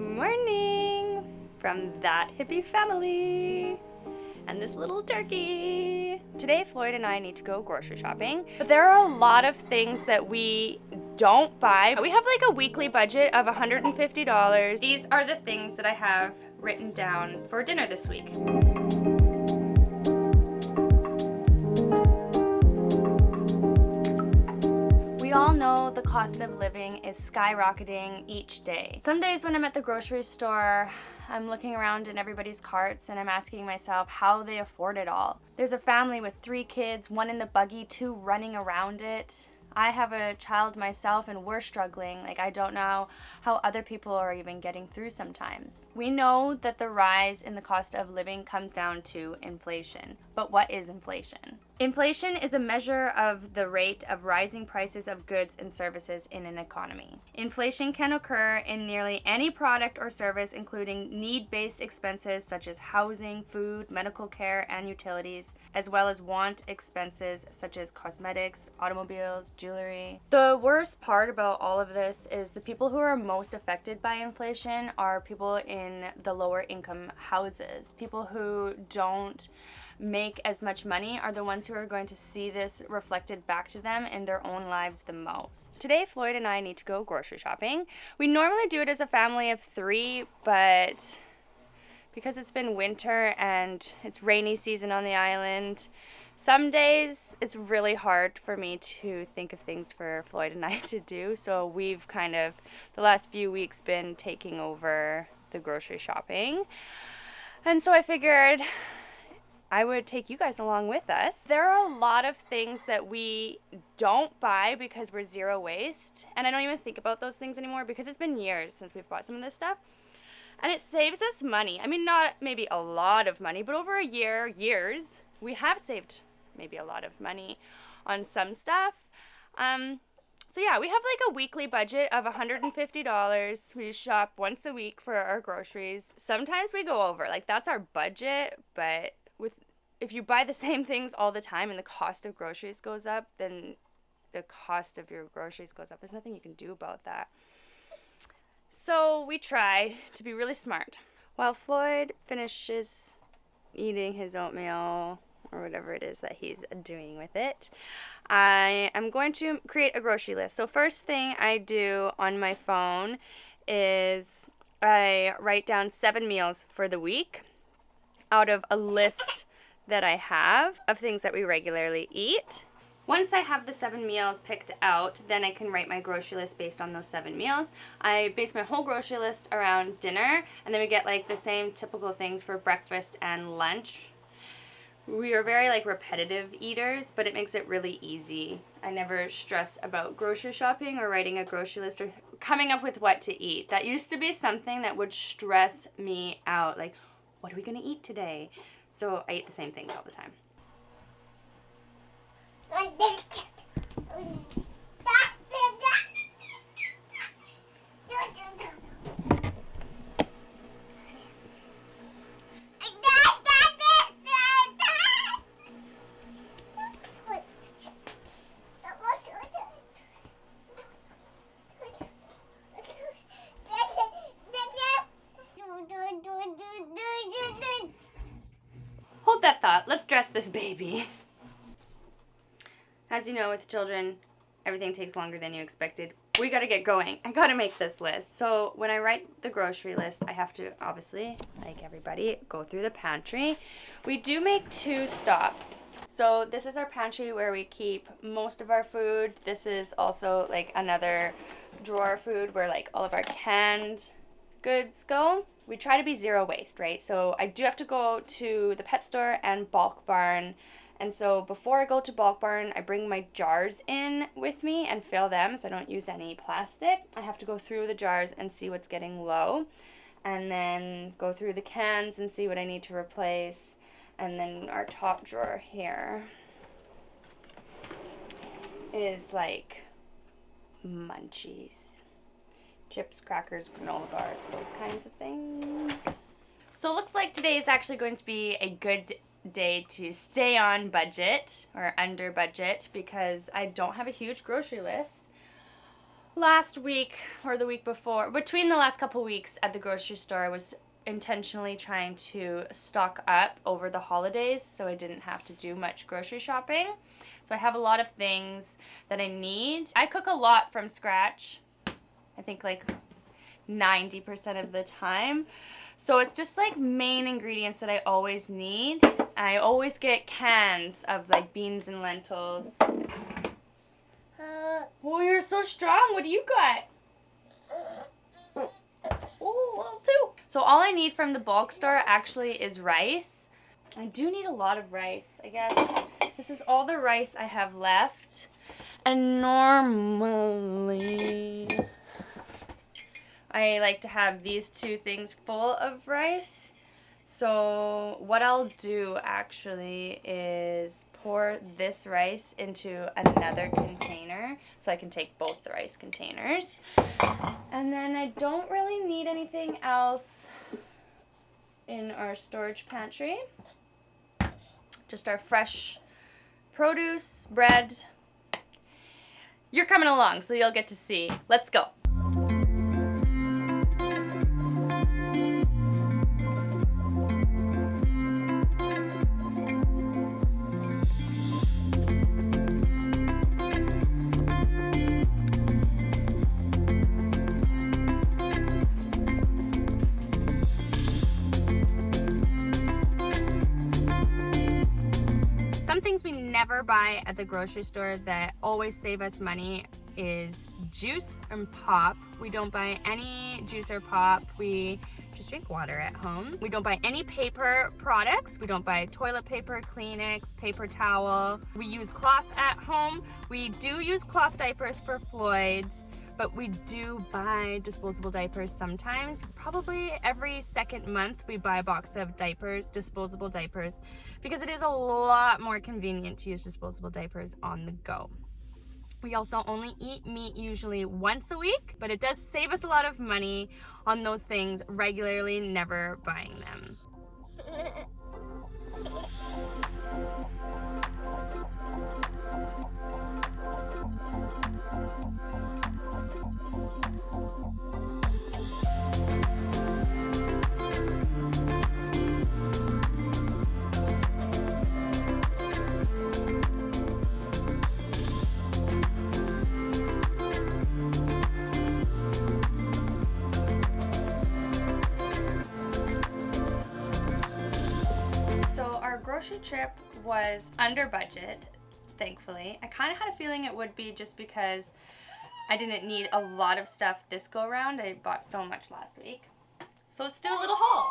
Good morning from that hippie family and this little turkey. Today Floyd and I need to go grocery shopping, but there are a lot of things that we don't buy. We have like a weekly budget of $150. These are the things that I have written down for dinner this week. We all know the cost of living is skyrocketing each day. Some days when I'm at the grocery store, I'm looking around in everybody's carts and I'm asking myself how they afford it all. There's a family with 3 kids, 1 in the buggy, 2 running around it. I have a child myself and we're struggling. I don't know how other people are even getting through sometimes. We know that the rise in the cost of living comes down to inflation. But what is inflation? Inflation is a measure of the rate of rising prices of goods and services in an economy. Inflation can occur in nearly any product or service, including need-based expenses such as housing, food, medical care, and utilities, as well as want expenses such as cosmetics, automobiles, jewelry. The worst part about all of this is the people who are most affected by inflation are people in the lower income houses. People who don't make as much money are the ones who are going to see this reflected back to them in their own lives the most. Today, Floyd and I need to go grocery shopping. We normally do it as a family of 3, but because it's been winter and it's rainy season on the island, some days it's really hard for me to think of things for Floyd and I to do. So we've kind of, the last few weeks, been taking over the grocery shopping. And so I figured I would take you guys along with us. There are a lot of things that we don't buy because we're zero waste. And I don't even think about those things anymore because it's been years since we've bought some of this stuff. And it saves us money. I mean, not maybe a lot of money, but over years, we have saved maybe a lot of money on some stuff. So yeah, we have like a weekly budget of $150. We shop once a week for our groceries. Sometimes we go over, that's our budget, but if you buy the same things all the time and the cost of groceries goes up, then the cost of your groceries goes up. There's nothing you can do about that. So we try to be really smart. While Floyd finishes eating his oatmeal or whatever it is that he's doing with it, I am going to create a grocery list. So first thing I do on my phone is I write down 7 meals for the week out of a list that I have of things that we regularly eat. Once I have the 7 meals picked out, then I can write my grocery list based on those 7 meals. I base my whole grocery list around dinner, and then we get the same typical things for breakfast and lunch. We are very repetitive eaters, but it makes it really easy. I never stress about grocery shopping or writing a grocery list or coming up with what to eat. That used to be something that would stress me out. What are we gonna eat today? So I eat the same things all the time. Hold that thought. Let's dress this baby. As you know, with children, everything takes longer than you expected. We gotta get going. I gotta make this list. So when I write the grocery list, I have to, obviously, like everybody, go through the pantry. We do make 2 stops. So this is our pantry where we keep most of our food. This is also another drawer food where all of our canned goods go. We try to be zero waste, right? So I do have to go to the pet store and Bulk Barn. And so before I go to Bulk Barn, I bring my jars in with me and fill them so I don't use any plastic. I have to go through the jars and see what's getting low, and then go through the cans and see what I need to replace. And then our top drawer here is munchies. Chips, crackers, granola bars, those kinds of things. So it looks like today is actually going to be a good day to stay on budget or under budget because I don't have a huge grocery list. Last week or the week before, between the last couple weeks at the grocery store, I was intentionally trying to stock up over the holidays so I didn't have to do much grocery shopping. So I have a lot of things that I need. I cook a lot from scratch. I think like 90% of the time. So it's just like main ingredients that I always need. I always get cans of like beans and lentils. Oh, you're so strong. What do you got? Oh, well, too. So all I need from the bulk store actually is rice. I do need a lot of rice, I guess. This is all the rice I have left. And normally I like to have these two things full of rice. So what I'll do actually is pour this rice into another container so I can take both the rice containers. And then I don't really need anything else in our storage pantry. Just our fresh produce, bread. You're coming along, so you'll get to see. Let's go. Some things we never buy at the grocery store that always save us money is juice and pop. We don't buy any juice or pop. We just drink water at home. We don't buy any paper products. We don't buy toilet paper, Kleenex, paper towel. We use cloth at home. We do use cloth diapers for Floyd, but we do buy disposable diapers sometimes. Probably every second month we buy a box of diapers, disposable diapers, because it is a lot more convenient to use disposable diapers on the go. We also only eat meat usually once a week, but it does save us a lot of money on those things regularly, never buying them. Grocery trip was under budget, thankfully. I kind of had a feeling it would be just because I didn't need a lot of stuff this go around. I bought so much last week. So let's do a little haul.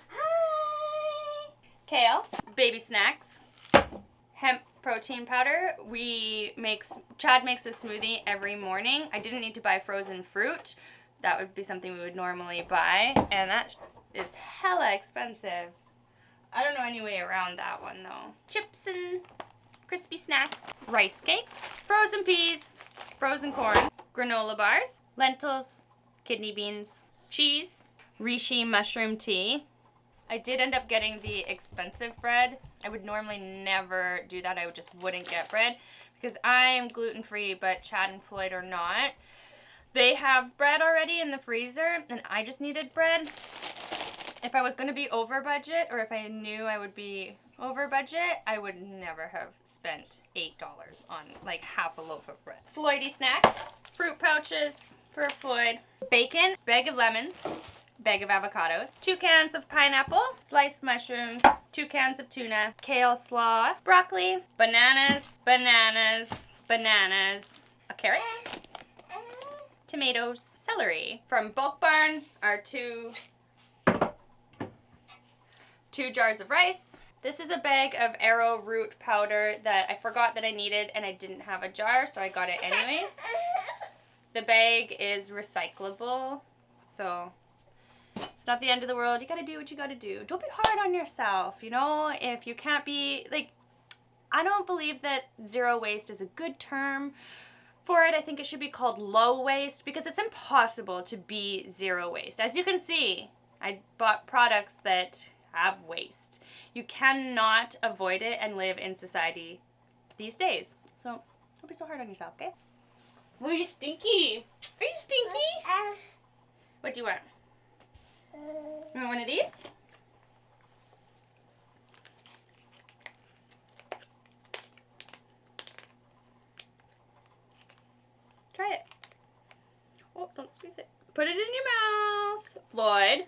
Hi! Kale, baby snacks, hemp protein powder. Chad makes a smoothie every morning. I didn't need to buy frozen fruit. That would be something we would normally buy, and that is hella expensive. I don't know any way around that one though. Chips and crispy snacks, rice cakes, frozen peas, frozen corn, granola bars, lentils, kidney beans, cheese, reishi mushroom tea. I did end up getting the expensive bread. I would normally never do that. I just wouldn't get bread because I'm gluten-free, but Chad and Floyd are not. They have bread already in the freezer and I just needed bread. If I was going to be over budget, or if I knew I would be over budget, I would never have spent $8 on like half a loaf of bread. Floydy snacks, fruit pouches for Floyd, bacon, bag of lemons, bag of avocados, 2 cans of pineapple, sliced mushrooms, 2 cans of tuna, kale slaw, broccoli, bananas, a carrot, tomatoes, celery. From Bulk Barn are 2 jars of rice. This is a bag of arrowroot powder that I forgot that I needed and I didn't have a jar, so I got it anyways. The bag is recyclable, so it's not the end of the world. You gotta do what you gotta do. Don't be hard on yourself, you know? If you can't be, like, I don't believe that zero waste is a good term for it. I think it should be called low waste because it's impossible to be zero waste. As you can see, I bought products that have waste. You cannot avoid it and live in society these days. So don't be so hard on yourself, okay? Oh, you stinky. Are you stinky? What do you want? You want one of these? Try it. Oh, don't squeeze it. Put it in your mouth. Floyd.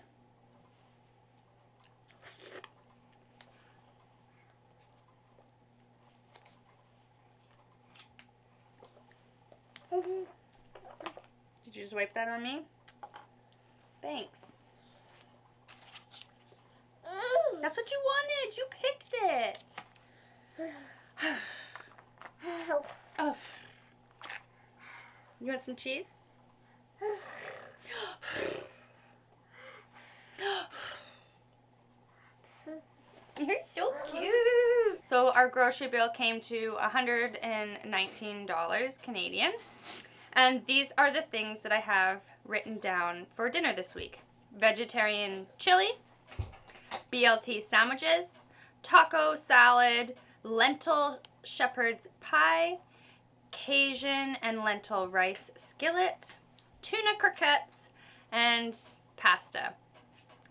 Did you just wipe that on me? Thanks. That's what you wanted. You picked it. Oh. You want some cheese? You're so cute. So our grocery bill came to $119 Canadian. And these are the things that I have written down for dinner this week. Vegetarian chili, BLT sandwiches, taco salad, lentil shepherd's pie, Cajun and lentil rice skillet, tuna croquettes, and pasta.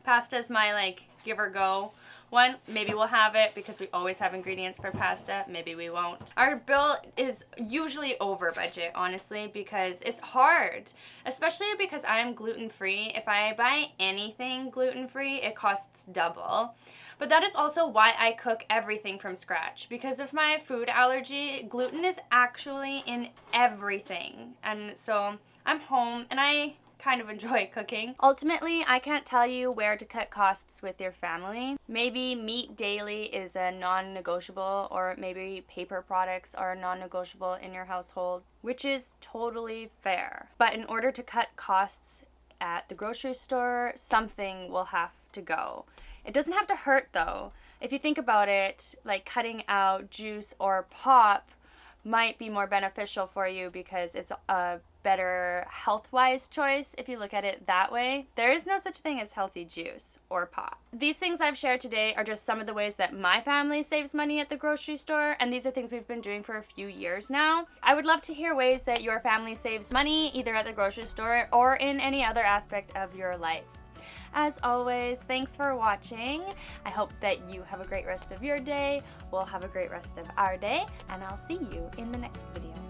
Pasta is my give or go one. Maybe we'll have it because we always have ingredients for pasta. Maybe we won't. Our bill is usually over budget, honestly, because it's hard, especially because I'm gluten-free. If I buy anything gluten-free, it costs double. But that is also why I cook everything from scratch. Because of my food allergy, gluten is actually in everything. And so I'm home and I kind of enjoy cooking. Ultimately, I can't tell you where to cut costs with your family. Maybe meat daily is a non-negotiable, or maybe paper products are non-negotiable in your household, which is totally fair. But in order to cut costs at the grocery store, something will have to go. It doesn't have to hurt though. If you think about it, like cutting out juice or pop might be more beneficial for you because it's a better health-wise choice if you look at it that way. There is no such thing as healthy juice or pop. These things I've shared today are just some of the ways that my family saves money at the grocery store, and these are things we've been doing for a few years now. I would love to hear ways that your family saves money either at the grocery store or in any other aspect of your life. As always, thanks for watching. I hope that you have a great rest of your day. We'll have a great rest of our day, and I'll see you in the next video.